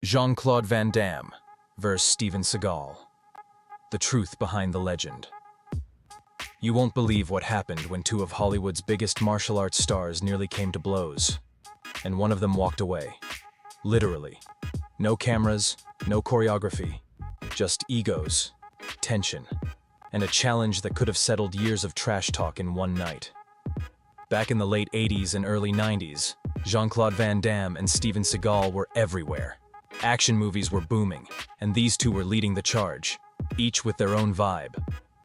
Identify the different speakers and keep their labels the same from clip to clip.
Speaker 1: Jean-Claude Van Damme vs. Steven Seagal. The truth behind the legend. You won't believe what happened when two of Hollywood's biggest martial arts stars nearly came to blows, and one of them walked away. Literally. No cameras, no choreography, just egos, tension, and a challenge that could have settled years of trash talk in one night. Back in the late 80s and early 90s, Jean-Claude Van Damme and Steven Seagal were everywhere. Action movies were booming, and these two were leading the charge, each with their own vibe.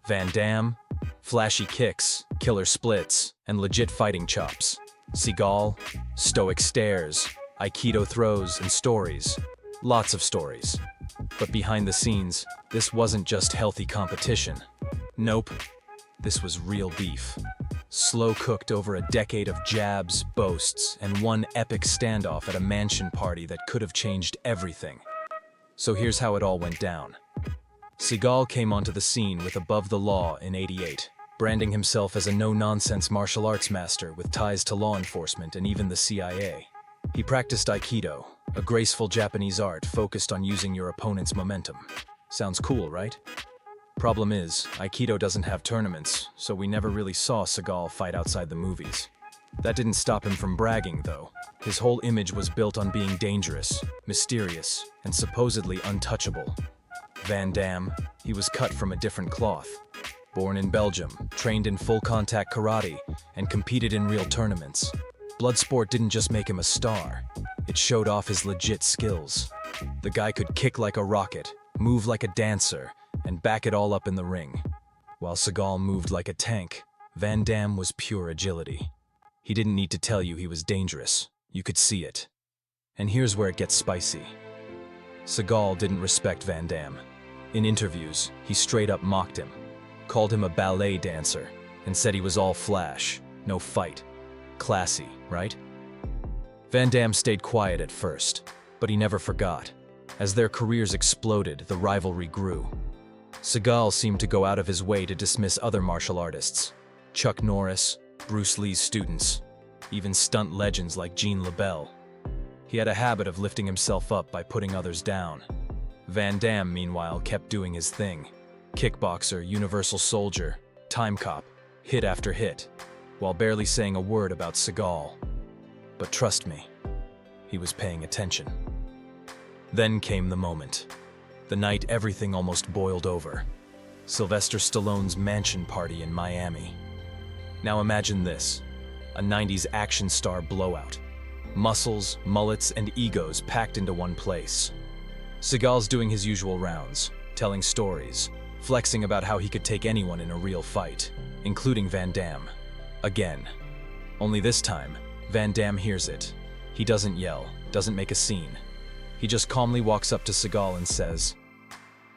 Speaker 1: Van Damme, flashy kicks, killer splits, and legit fighting chops. Seagal, stoic stares, aikido throws, and stories. Lots of stories. But behind the scenes, this wasn't just healthy competition. Nope, this was real beef. Slow-cooked over a decade of jabs, boasts, and one epic standoff at a mansion party that could have changed everything. So here's how it all went down. Seagal came onto the scene with Above the Law in '88, branding himself as a no-nonsense martial arts master with ties to law enforcement and even the CIA. He practiced Aikido, a graceful Japanese art focused on using your opponent's momentum. Sounds cool, right? Problem is, Aikido doesn't have tournaments, so we never really saw Seagal fight outside the movies. That didn't stop him from bragging, though. His whole image was built on being dangerous, mysterious, and supposedly untouchable. Van Damme, he was cut from a different cloth. Born in Belgium, trained in full-contact karate, and competed in real tournaments. Bloodsport didn't just make him a star, it showed off his legit skills. The guy could kick like a rocket, move like a dancer, and back it all up in the ring. While Seagal moved like a tank, Van Damme was pure agility. He didn't need to tell you he was dangerous. You could see it. And here's where it gets spicy. Seagal didn't respect Van Damme. In interviews, he straight up mocked him, called him a ballet dancer, and said he was all flash, no fight. Classy, right? Van Damme stayed quiet at first, but he never forgot. As their careers exploded, the rivalry grew. Seagal seemed to go out of his way to dismiss other martial artists. Chuck Norris, Bruce Lee's students, even stunt legends like Gene LeBell. He had a habit of lifting himself up by putting others down. Van Damme, meanwhile, kept doing his thing. Kickboxer, universal soldier, time cop, hit after hit, while barely saying a word about Seagal. But trust me, he was paying attention. Then came the moment. The night everything almost boiled over. Sylvester Stallone's mansion party in Miami. Now imagine this, a '90s action star blowout. Muscles, mullets, and egos packed into one place. Seagal's doing his usual rounds, telling stories, flexing about how he could take anyone in a real fight, including Van Damme. Again. Only this time, Van Damme hears it. He doesn't yell, doesn't make a scene. He just calmly walks up to Seagal and says,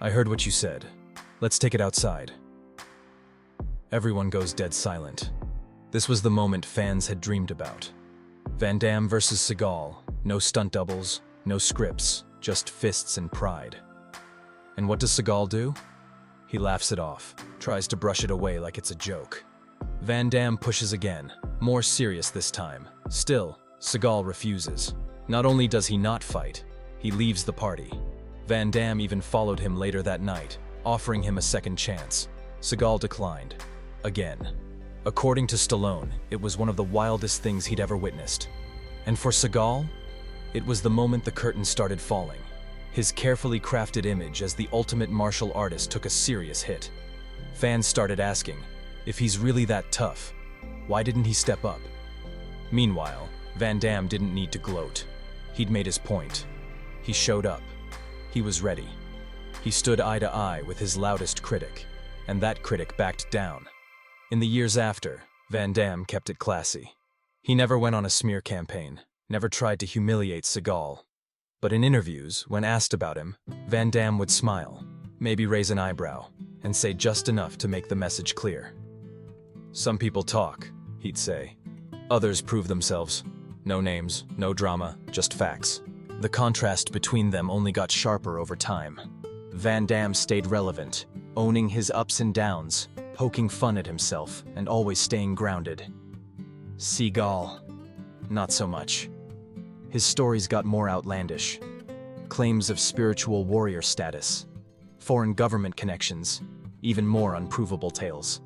Speaker 1: "I heard what you said. Let's take it outside." Everyone goes dead silent. This was the moment fans had dreamed about. Van Damme versus Seagal. No stunt doubles, no scripts, just fists and pride. And what does Seagal do? He laughs it off, tries to brush it away like it's a joke. Van Damme pushes again, more serious this time. Still, Seagal refuses. Not only does he not fight, he leaves the party. Van Damme even followed him later that night, offering him a second chance. Seagal declined. Again. According to Stallone, it was one of the wildest things he'd ever witnessed. And for Seagal, it was the moment the curtain started falling. His carefully crafted image as the ultimate martial artist took a serious hit. Fans started asking, if he's really that tough, why didn't he step up? Meanwhile, Van Damme didn't need to gloat. He'd made his point. He showed up. He was ready. He stood eye to eye with his loudest critic, and that critic backed down. In the years after, Van Damme kept it classy. He never went on a smear campaign, never tried to humiliate Seagal. But in interviews, when asked about him, Van Damme would smile, maybe raise an eyebrow, and say just enough to make the message clear. "Some people talk," he'd say. "Others prove themselves. No names, no drama, just facts." The contrast between them only got sharper over time. Van Damme stayed relevant, owning his ups and downs, poking fun at himself, and always staying grounded. Seagal, not so much. His stories got more outlandish. claims of spiritual warrior status, foreign government connections, even more unprovable tales.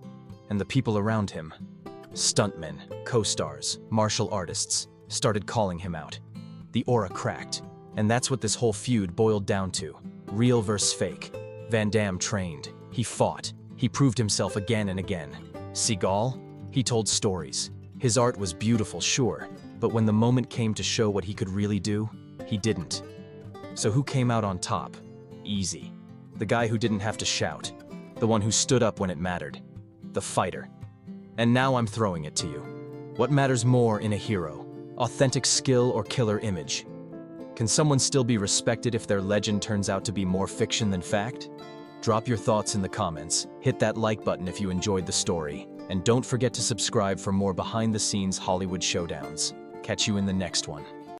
Speaker 1: And the people around him, stuntmen, co-stars, martial artists, started calling him out. The aura cracked, and that's what this whole feud boiled down to. Real versus fake. Van Damme trained, he fought, he proved himself again and again. Seagal, he told stories. His art was beautiful, sure, but when the moment came to show what he could really do, he didn't. So who came out on top? Easy. The guy who didn't have to shout. The one who stood up when it mattered. The fighter. And now I'm throwing it to you. What matters more in a hero? Authentic skill or killer image? Can someone still be respected if their legend turns out to be more fiction than fact? Drop your thoughts in the comments, hit that like button if you enjoyed the story, and don't forget to subscribe for more behind-the-scenes Hollywood showdowns. Catch you in the next one.